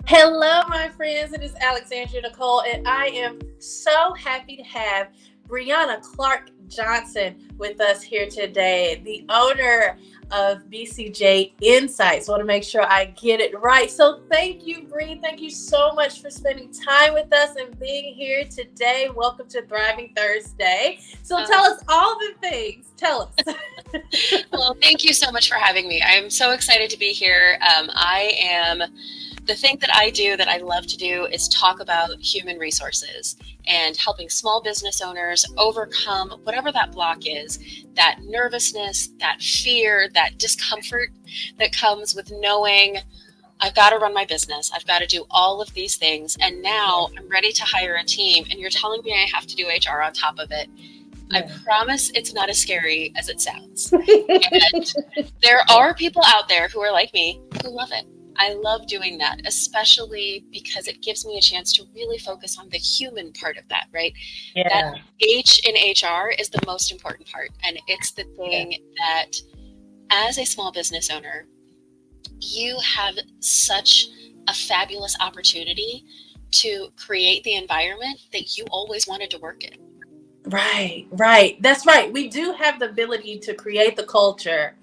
Hello, my friends. It is Alexandria Nicole, and I am so happy to have Brianna Clark Johnson with us here today, the owner of BCJ Insights. I want to make sure I get it right. So, thank you, Brie. Thank you so much for spending time with us and being here today. Welcome to Thriving Thursday. So, Uh, tell us all the things. Tell us. well, thank you so much for having me. I'm so excited to be here. The thing that I do that I love to do is talk about human resources and helping small business owners overcome whatever that block is, that nervousness, that fear, that discomfort that comes with knowing I've got to run my business. I've got to do all of these things. And now I'm ready to hire a team. And you're telling me I have to do HR on top of it. I Yeah. promise it's not as scary as it sounds. And there are people out there who are like me who love it. I love doing that, especially because it gives me a chance to really focus on the human part of that, right? That Yeah. H in HR is the most important part. And it's the Yeah. thing that, as a small business owner, you have such a fabulous opportunity to create the environment that you always wanted to work in. Right, right. That's right. We do have the ability to create the culture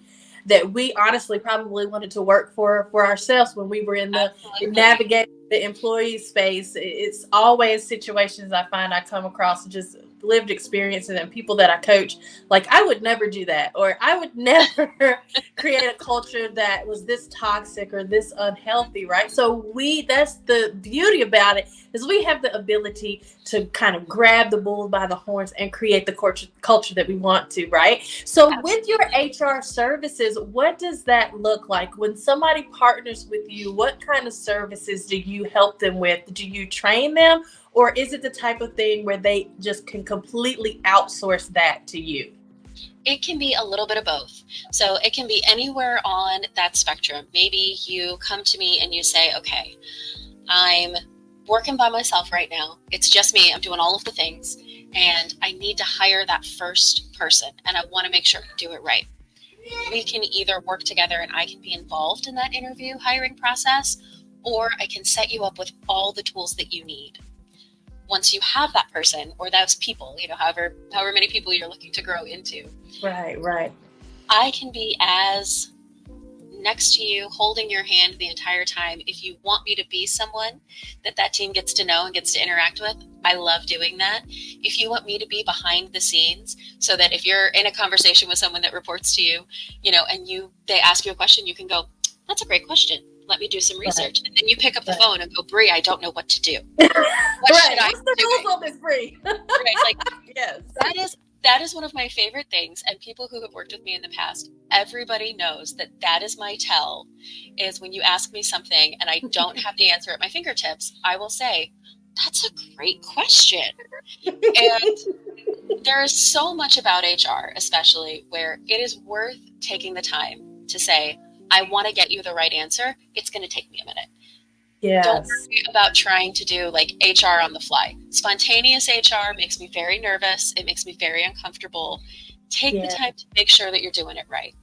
that we honestly probably wanted to work for ourselves when we were in the Absolutely. navigating the employee space. It's always situations I find I come across just lived experiences and people that I coach. Like I would never do that, or I would never create a culture that was this toxic or this unhealthy. Right. So that's the beauty about it is we have the ability to kind of grab the bull by the horns and create the culture that we want to, right? So, with your Absolutely. HR services, what does that look like? When somebody partners with you, what kind of services do you help them with? Do you train them, or is it the type of thing where they just can completely outsource that to you? It can be a little bit of both. So it can be anywhere on that spectrum. Maybe you come to me and you say, okay, I'm working by myself right now. It's just me. I'm doing all of the things. And I need to hire that first person. And I want to make sure I do it right. We can either work together and I can be involved in that interview hiring process, or I can set you up with all the tools that you need. Once you have that person or those people, however many people you're looking to grow into, Right, right. I can be as next to you, holding your hand the entire time. If you want me to be someone that team gets to know and gets to interact with, I love doing that. If you want me to be behind the scenes, so that if you're in a conversation with someone that reports to you, and they ask you a question, you can go, "That's a great question. Let me do some Right, research." And then you pick up the right. phone and go, "Brie, I don't know what to do. What should Right. I What's the be doing?" rules on this, Free? Right? Like Yes. that is one of my favorite things, and people who have worked with me in the past, everybody knows that is my tell, is when you ask me something and I don't have the answer at my fingertips, I will say, "That's a great question." And there is so much about HR, especially, where it is worth taking the time to say, "I want to get you the right answer. It's going to take me a minute." Don't Yes. worry about trying to do like HR on the fly. Spontaneous HR makes me very nervous. It makes me very uncomfortable. Take the Yeah. time to make sure that you're doing it right.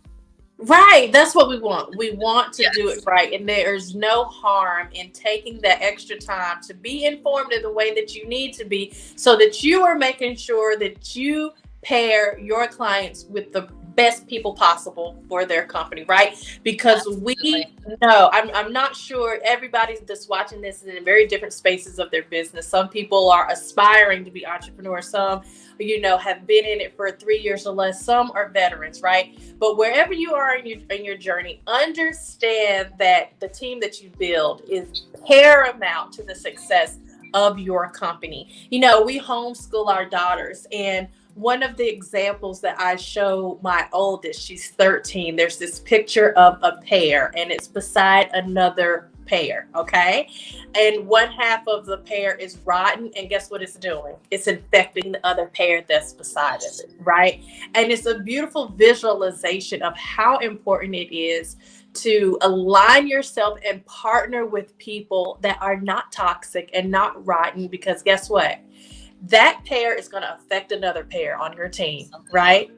Right. That's what we want. We want to do it Yes. right. And there's no harm in taking that extra time to be informed in the way that you need to be so that you are making sure that you pair your clients with the best people possible for their company, right? Because we Absolutely. know, I'm not sure everybody that's watching this is in very different spaces of their business. Some people are aspiring to be entrepreneurs, some have been in it for 3 years or less, some are veterans, right? But wherever you are in your journey, understand that the team that you build is paramount to the success of your company. We homeschool our daughters, and one of the examples that I show my oldest, she's 13, there's this picture of a pear and it's beside another pear, okay? And one half of the pear is rotten, and guess what it's doing? It's infecting the other pear that's beside of Yes. it, right? And it's a beautiful visualization of how important it is to align yourself and partner with people that are not toxic and not rotten, because guess what? That pair is going to affect another pair on your team, Absolutely. right?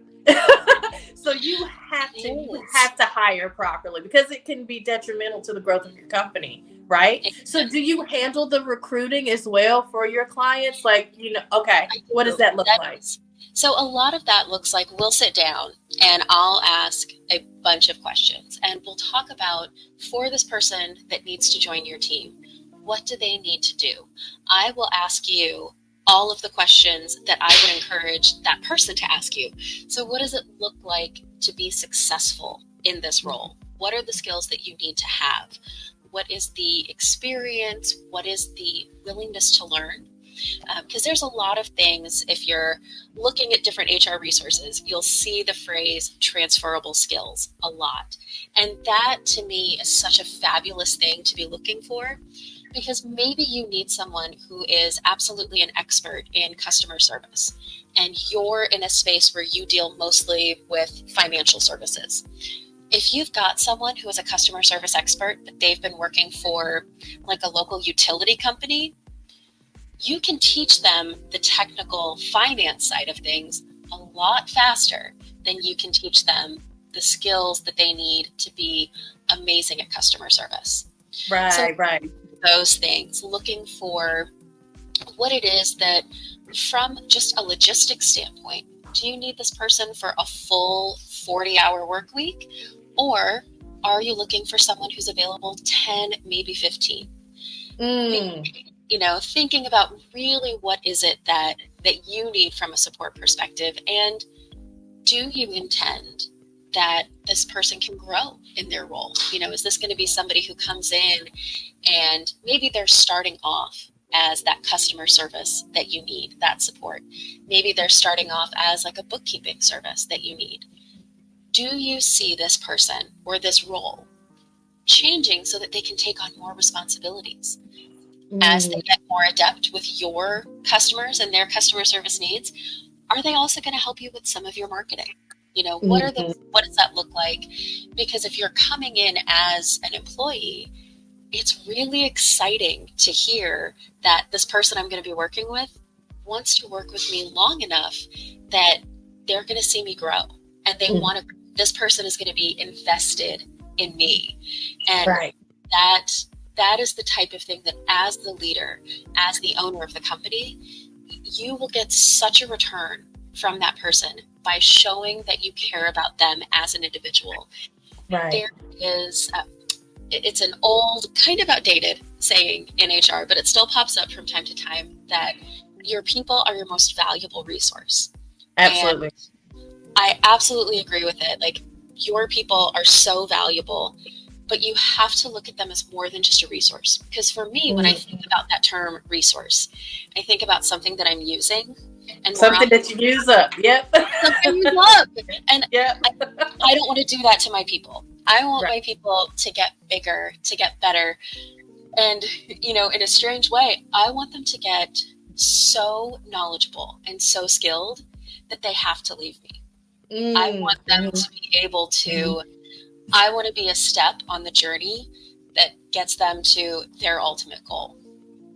So you have to It you is. have to hire properly because it can be detrimental to the growth of your company, right? So do Exactly. you handle the recruiting as well for your clients? Like, okay, I what does do. that look That like? is. So a lot of that looks like we'll sit down and I'll ask a bunch of questions and we'll talk about for this person that needs to join your team, what do they need to do? I will ask you all of the questions that I would encourage that person to ask you. So what does it look like to be successful in this role? What are the skills that you need to have? What is the experience? What is the willingness to learn? Because there's a lot of things, if you're looking at different HR resources, you'll see the phrase transferable skills a lot. And that to me is such a fabulous thing to be looking for because maybe you need someone who is absolutely an expert in customer service and you're in a space where you deal mostly with financial services. If you've got someone who is a customer service expert, but they've been working for like a local utility company, you can teach them the technical finance side of things a lot faster than you can teach them the skills that they need to be amazing at customer service. So Right. those things, looking for what it is that from just a logistics standpoint, do you need this person for a full 40-hour work week? Or are you looking for someone who's available 10, maybe 15? Thinking about really what is it that you need from a support perspective, and do you intend that this person can grow in their role? Is this going to be somebody who comes in and maybe they're starting off as that customer service that you need, that support? Maybe they're starting off as like a bookkeeping service that you need. Do you see this person or this role changing so that they can take on more responsibilities? As they get more adept with your customers and their customer service needs, are they also going to help you with some of your marketing? What does that look like? Because if you're coming in as an employee, it's really exciting to hear that this person I'm going to be working with wants to work with me long enough that they're going to see me grow and they want to, this person is going to be invested in me. And that is the type of thing that as the leader, as the owner of the company, you will get such a return from that person by showing that you care about them as an individual. There is, it's an old, kind of outdated saying in HR, but it still pops up from time to time that your people are your most valuable resource. Absolutely. And I absolutely agree with it. Like, your people are so valuable, but you have to look at them as more than just a resource. Because for me, when I think about that term resource, I think about something that I'm using. And something that you use up. Yep. Something you use up. And I don't want to do that to my people. I want my people to get bigger, to get better. And, in a strange way, I want them to get so knowledgeable and so skilled that they have to leave me. I want them to be able to, I want to be a step on the journey that gets them to their ultimate goal.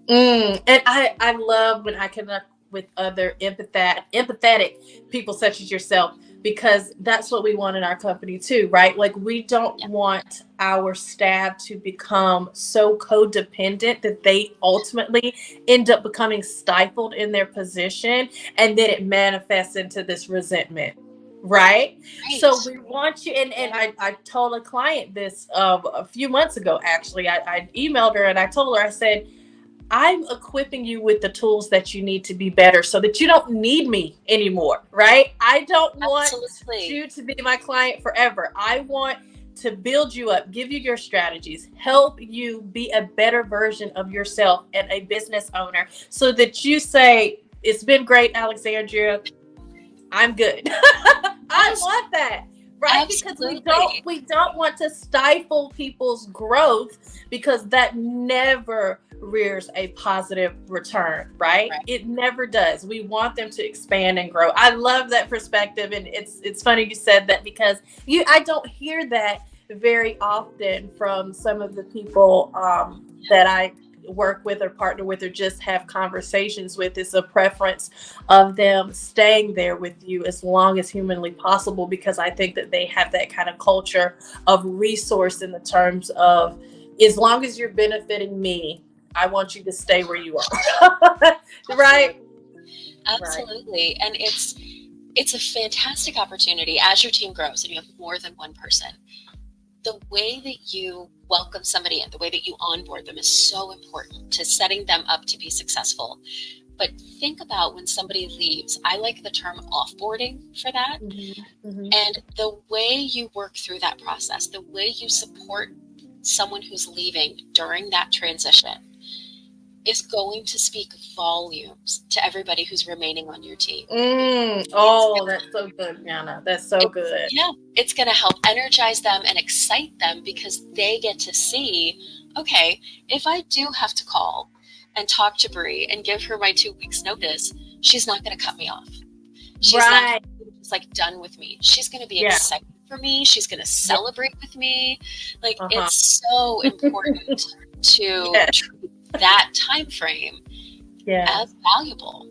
And I love when I connect with other empathetic people such as yourself, because that's what we want in our company too, right? Like, we don't want our staff to become so codependent that they ultimately end up becoming stifled in their position, and then it manifests into this resentment. Right. So we want you, and I told a client this a few months ago, actually. I emailed her and I told her, I said, I'm equipping you with the tools that you need to be better so that you don't need me anymore, right? I don't want you to be my client forever. I want to build you up, give you your strategies, help you be a better version of yourself and a business owner so that you say, it's been great, Alexandria. I'm good. I want that. Right? Absolutely. Because we don't want to stifle people's growth, because that never rears a positive return, right? It never does. We want them to expand and grow. I love that perspective, and it's funny you said that, because I don't hear that very often from some of the people that I work with or partner with or just have conversations with. Is a preference of them staying there with you as long as humanly possible, because I think that they have that kind of culture of resource in the terms of as long as you're benefiting me, I want you to stay where you are. Right? Right. Absolutely. And it's a fantastic opportunity as your team grows and you have more than one person. The way that you welcome somebody in, the way that you onboard them is so important to setting them up to be successful. But think about when somebody leaves. I like the term offboarding for that. Mm-hmm. Mm-hmm. And the way you work through that process, the way you support someone who's leaving during that transition is going to speak volumes to everybody who's remaining on your team. Oh, that's so good, Yana. That's so good. Yeah, it's going to help energize them and excite them because they get to see, okay, if I do have to call and talk to Brie and give her my 2 weeks notice, she's not going to cut me off. She's not just like done with me. She's going to be excited for me. She's going to celebrate with me. Like it's so important to treat that time frame as valuable.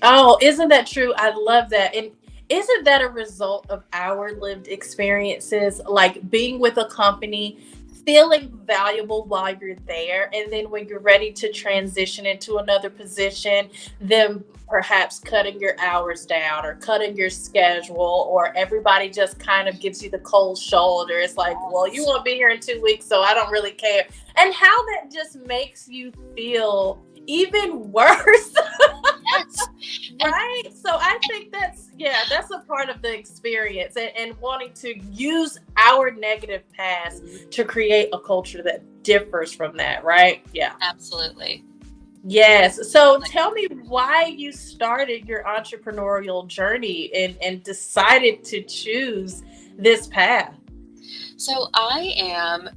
Oh, isn't that true? I love that. And isn't that a result of our lived experiences, like being with a company, feeling valuable while you're there, and then when you're ready to transition into another position, then perhaps cutting your hours down or cutting your schedule, or everybody just kind of gives you the cold shoulder. It's like, well, you won't be here in 2 weeks, so I don't really care. And how that just makes you feel even worse. Yes. Right? So I think that's a part of the experience, and wanting to use our negative past to create a culture that differs from that, right? Yeah. Absolutely. Yes. So tell me why you started your entrepreneurial journey and decided to choose this path. So I am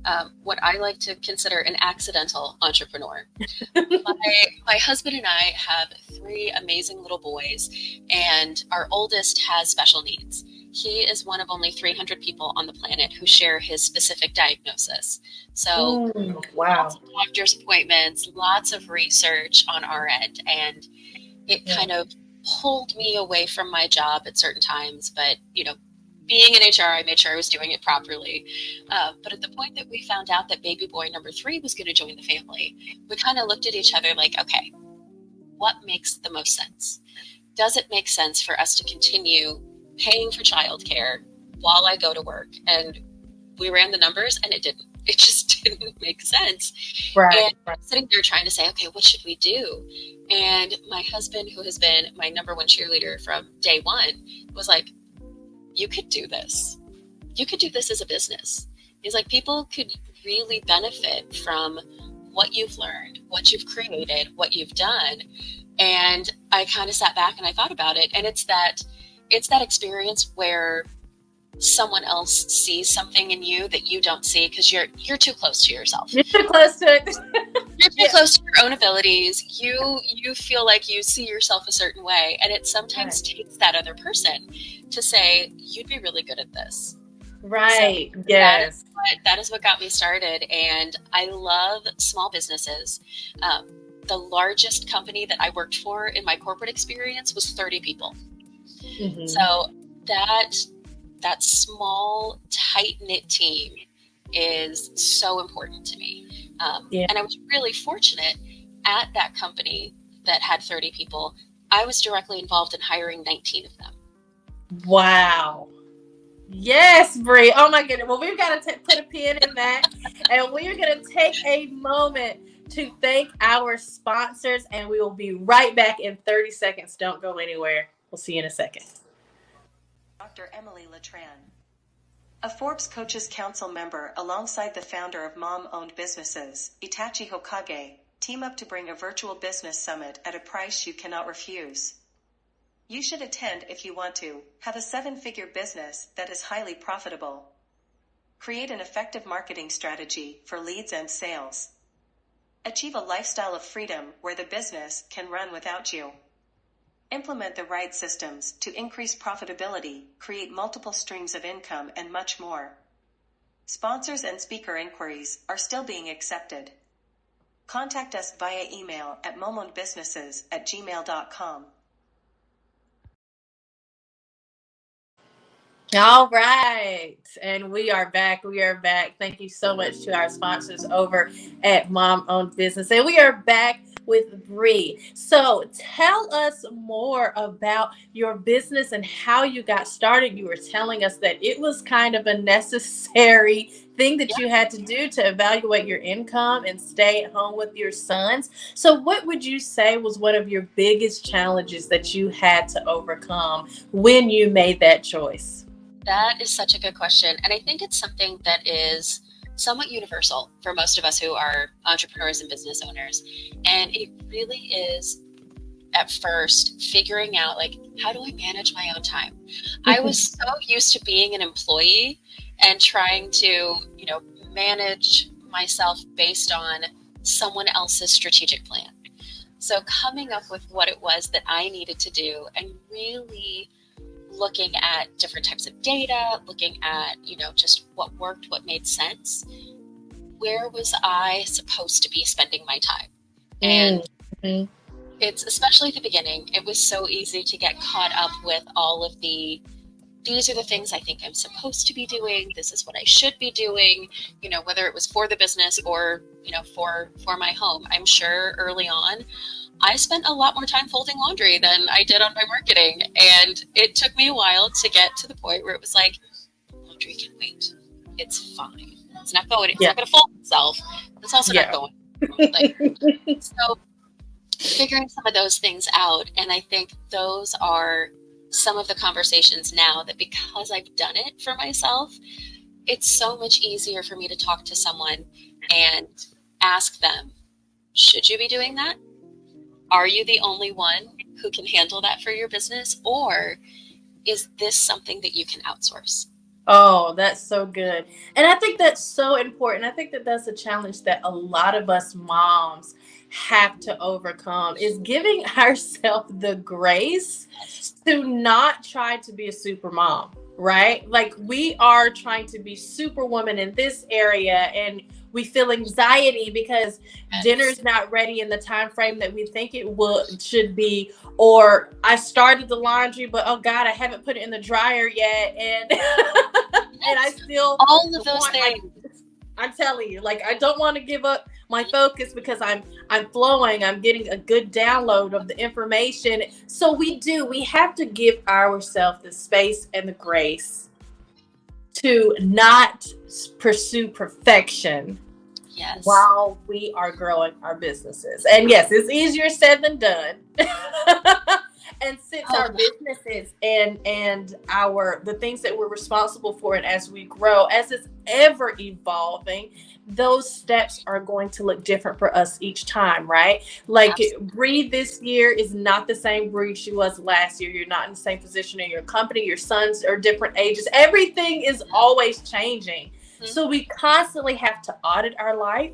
what I like to consider an accidental entrepreneur. My husband and I have 3 amazing little boys, and our oldest has special needs. He is one of only 300 people on the planet who share his specific diagnosis. So lots of doctor's appointments, lots of research on our end, and it kind of pulled me away from my job at certain times. But, being in HR, I made sure I was doing it properly. But at the point that we found out that baby boy number 3 was going to join the family, we kind of looked at each other like, okay, what makes the most sense? Does it make sense for us to continue paying for childcare while I go to work? And we ran the numbers and it didn't. It just didn't make sense. And I'm sitting there trying to say, okay, what should we do? And my husband, who has been my number 1 cheerleader from day one, was like, you could do this. You could do this as a business. He's like, people could really benefit from what you've learned, what you've created, what you've done. And I kind of sat back and I thought about it. And it's that experience where someone else sees something in you that you don't see because you're too close to yourself. You're too close to it. You're too close to your own abilities. You feel like you see yourself a certain way. And it sometimes takes that other person to say, you'd be really good at this. Right. So yes. That is what got me started. And I love small businesses. The largest company that I worked for in my corporate experience was 30 people. Mm-hmm. So that small, tight-knit team is so important to me. And I was really fortunate at that company that had 30 people. I was directly involved in hiring 19 of them. Wow. Yes, Brie. Oh my goodness. Well, we've got to put a pin in that. And we're going to take a moment to thank our sponsors, and we will be right back in 30 seconds. Don't go anywhere. We'll see you in a second. Dr. Emily Latran, a Forbes Coaches Council member alongside the founder of mom-owned businesses, Itachi Hokage, team up to bring a virtual business summit at a price you cannot refuse. You should attend if you want to have a 7-figure business that is highly profitable. Create an effective marketing strategy for leads and sales. Achieve a lifestyle of freedom where the business can run without you. Implement the right systems to increase profitability, create multiple streams of income, and much more. Sponsors and speaker inquiries are still being accepted. Contact us via email at momonbusinesses@gmail.com. All right. And we are back. We are back. Thank you so much to our sponsors over at Mom Owned Business. And we are back with Brie. So tell us more about your business and how you got started. You were telling us that it was kind of a necessary thing that you had to do to evaluate your income and stay at home with your sons. So, what would you say was one of your biggest challenges that you had to overcome when you made that choice? That is such a good question. And I think it's something that is somewhat universal for most of us who are entrepreneurs and business owners. And it really is at first figuring out, like, how do I manage my own time? I was so used to being an employee and trying to, manage myself based on someone else's strategic plan. So coming up with what it was that I needed to do and really looking at different types of data, looking at, just what worked, what made sense. Where was I supposed to be spending my time? And Mm-hmm. it's, especially at the beginning, it was so easy to get caught up with all of these are the things I think I'm supposed to be doing. This is what I should be doing, whether it was for the business or, for my home. I'm sure early on, I spent a lot more time folding laundry than I did on my marketing. And it took me a while to get to the point where it was like, laundry can wait. It's fine. It's not going to fold itself. It's also not going. Like, so figuring some of those things out. And I think those are some of the conversations now that, because I've done it for myself, it's so much easier for me to talk to someone and ask them, should you be doing that? Are you the only one who can handle that for your business? Or is this something that you can outsource? Oh, that's so good. And I think that's so important. I think that that's a challenge that a lot of us moms have to overcome is giving ourselves the grace to not try to be a super mom, right? Like we are trying to be superwoman in this area and we feel anxiety because dinner's not ready in the time frame that we think it should be, or I started the laundry but oh god I haven't put it in the dryer yet and and I still all of those things. I'm telling you, like I don't want to give up my focus because I'm flowing, I'm getting a good download of the information. So we have to give ourselves the space and the grace to not pursue perfection. Yes. While we are growing our businesses. And yes, it's easier said than done. And since our businesses and our the things that we're responsible for, and as we grow, as it's ever evolving, those steps are going to look different for us each time, right? Like Brie this year is not the same Brie she was last year. You're not in the same position in your company. Your sons are different ages. Everything is always changing. So we constantly have to audit our life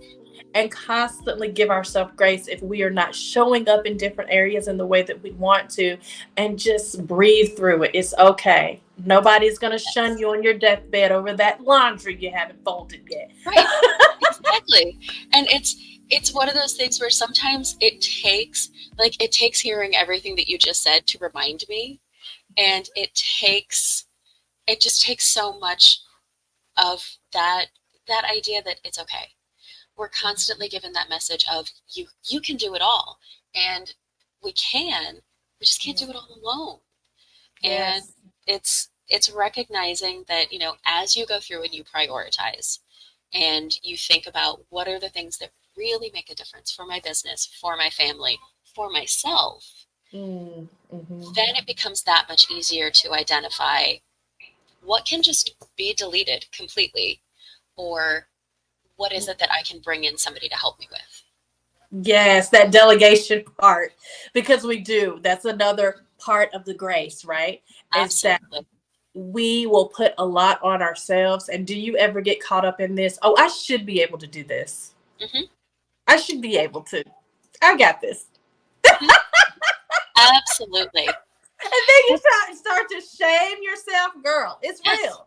and constantly give ourselves grace if we are not showing up in different areas in the way that we want to, and just breathe through it. It's okay. Nobody's going to shun you on your deathbed over that laundry you haven't folded yet. Right. Exactly. And it's one of those things where sometimes it takes hearing everything that you just said to remind me. And it just takes so much of that idea that it's okay. We're constantly given that message of you can do it all, and we just can't do it all alone. Yes. And it's recognizing that, as you go through and you prioritize and you think about what are the things that really make a difference for my business, for my family, for myself, then it becomes that much easier to identify what can just be deleted completely, or what is it that I can bring in somebody to help me with? Yes, that delegation part, because we do. That's another part of the grace, right? Absolutely. Is that we will put a lot on ourselves. And do you ever get caught up in this? Oh, I should be able to do this. I should be able to. I got this. Absolutely. And then you start to shame yourself, girl. It's real.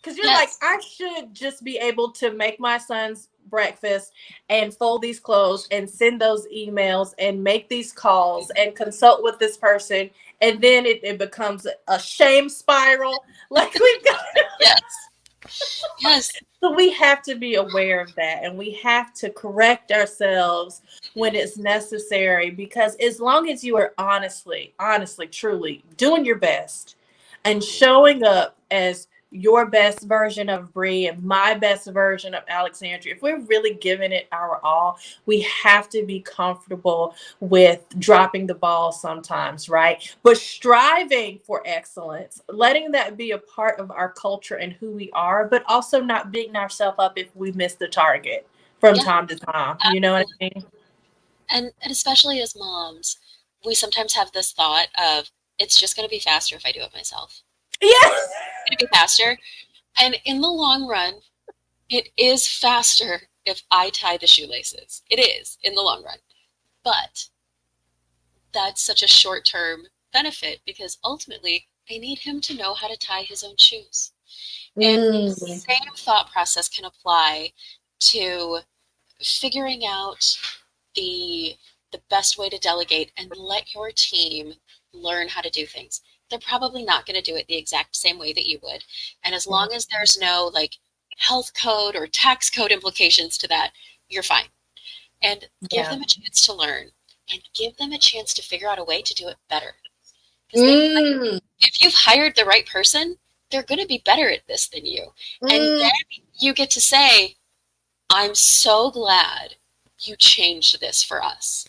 Because you're like, I should just be able to make my son's breakfast and fold these clothes and send those emails and make these calls and consult with this person. And then it becomes a shame spiral. Like we've got. Yes. Yes. So we have to be aware of that, and we have to correct ourselves when it's necessary, because as long as you are honestly, truly doing your best and showing up as your best version of Brie and my best version of Alexandria, if we're really giving it our all, we have to be comfortable with dropping the ball sometimes, right? But striving for excellence, letting that be a part of our culture and who we are, but also not beating ourselves up if we miss the target from time to time. You know what I mean? And especially as moms, we sometimes have this thought of, it's just going to be faster if I do it myself. Yes. It's going to be faster. And in the long run, it is faster if I tie the shoelaces. It is in the long run. But that's such a short-term benefit, because ultimately I need him to know how to tie his own shoes. And the same thought process can apply to figuring out the best way to delegate and let your team learn how to do things. They're probably not going to do it the exact same way that you would. And as long as there's no like health code or tax code implications to that, you're fine. And give them a chance to learn, and give them a chance to figure out a way to do it better. Because if you've hired the right person, they're going to be better at this than you. And then you get to say, I'm so glad you changed this for us.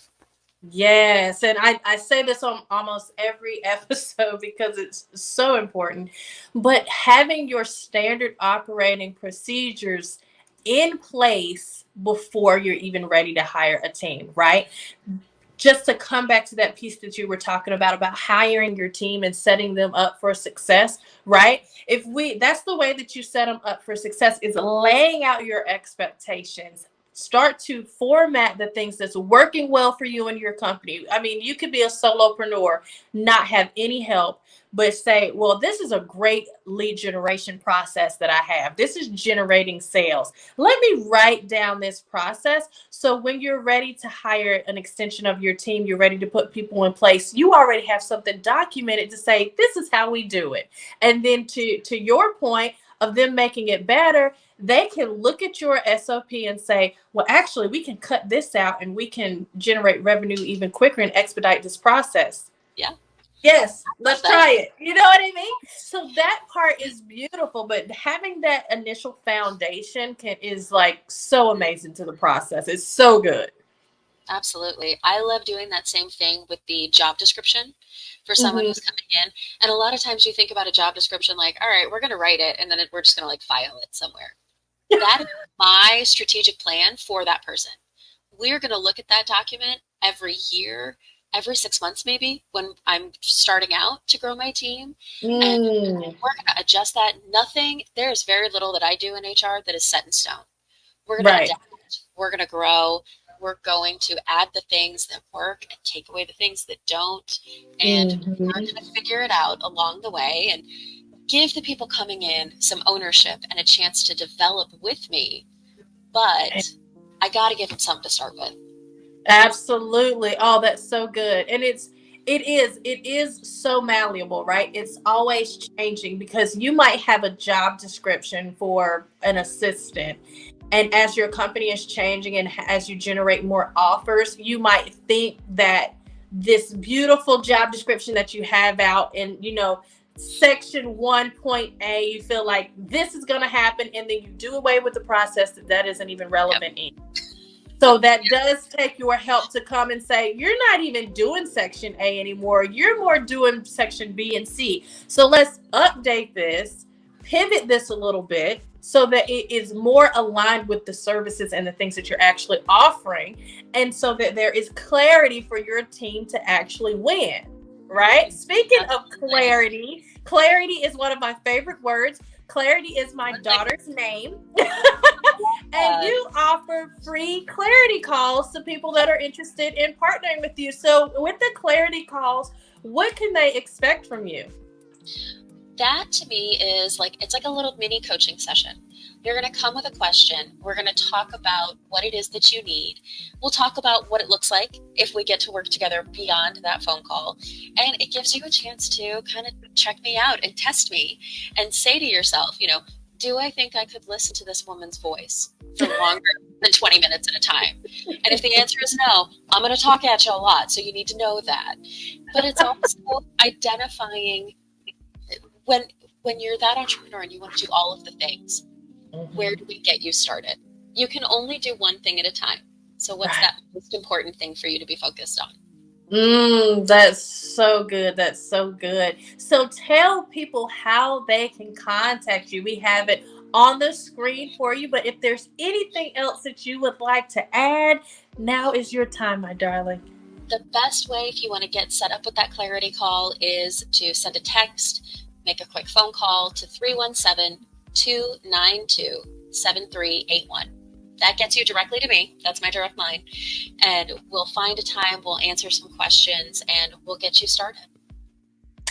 Yes, and I say this on almost every episode because it's so important. But having your standard operating procedures in place before you're even ready to hire a team, right? Just to come back to that piece that you were talking about hiring your team and setting them up for success, right? That's the way that you set them up for success, is laying out your expectations. Start to format the things that's working well for you and your company. I mean, you could be a solopreneur, not have any help, but say, well, this is a great lead generation process that I have. This is generating sales. Let me write down this process, so when you're ready to hire an extension of your team, you're ready to put people in place, you already have something documented to say, this is how we do it. And then to your point of them making it better, they can look at your SOP and say, well, actually, we can cut this out and we can generate revenue even quicker and expedite this process. Yeah. Yes, let's try it. You know what I mean? So that part is beautiful, but having that initial foundation is like so amazing to the process. It's so good. Absolutely. I love doing that same thing with the job description for someone who's coming in. And a lot of times you think about a job description like, all right, we're going to write it, and then we're just going to like file it somewhere. That is my strategic plan for that person. We're going to look at that document every year, every 6 months maybe, when I'm starting out to grow my team. And we're going to adjust that. There's very little that I do in HR that is set in stone. We're going to adapt. We're going to grow. We're going to add the things that work and take away the things that don't. And we're going to figure it out along the way and give the people coming in some ownership and a chance to develop with me. But I got to give them something to start with. Absolutely. Oh, that's so good. And it is so malleable, right? It's always changing, because you might have a job description for an assistant, and as your company is changing and as you generate more offers, you might think that this beautiful job description that you have out in, section 1.A, you feel like this is going to happen, and then you do away with the process that isn't even relevant in. So that does take your help to come and say, you're not even doing section A anymore. You're more doing section B and C. So let's update this, pivot this a little bit so that it is more aligned with the services and the things that you're actually offering. And so that there is clarity for your team to actually win, right? Speaking of clarity is one of my favorite words. Clarity is my daughter's name. And you offer free clarity calls to people that are interested in partnering with you. So with the clarity calls, what can they expect from you? that to me is like, it's like a little mini coaching session. You're going to come with a question. We're going to talk about what it is that you need. We'll talk about what it looks like if we get to work together beyond that phone call. And it gives you a chance to kind of check me out and test me and say to yourself, you know, do I think I could listen to this woman's voice for longer than 20 minutes at a time? And if the answer is no, I'm going to talk at you a lot. So you need to know that. But it's also identifying when you're that entrepreneur and you want to do all of the things, where do we get you started? You can only do one thing at a time. So what's that most important thing for you to be focused on? That's so good. That's so good. So tell people how they can contact you. We have it on the screen for you, but if there's anything else that you would like to add, now is your time, my darling. The best way, if you want to get set up with that clarity call, is to send a text, make a quick phone call to 317-292-7381. That gets you directly to me. That's my direct line. And we'll find a time, we'll answer some questions, and we'll get you started.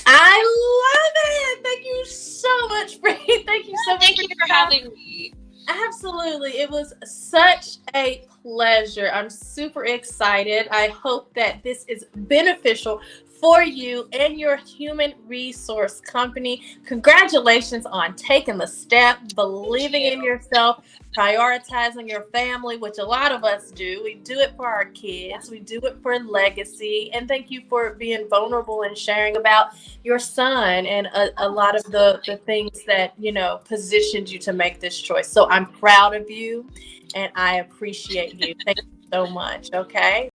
I love it. Thank you so much, Brie. Thank you so much. Thank you for having me. Absolutely. It was such a pleasure. I'm super excited. I hope that this is beneficial for you and your human resource company. Congratulations on taking the step, believing in yourself, prioritizing your family, which a lot of us do. We do it for our kids. We do it for legacy. And thank you for being vulnerable and sharing about your son and a lot of the things that, you know, positioned you to make this choice. So I'm proud of you and I appreciate you. Thank you so much. Okay.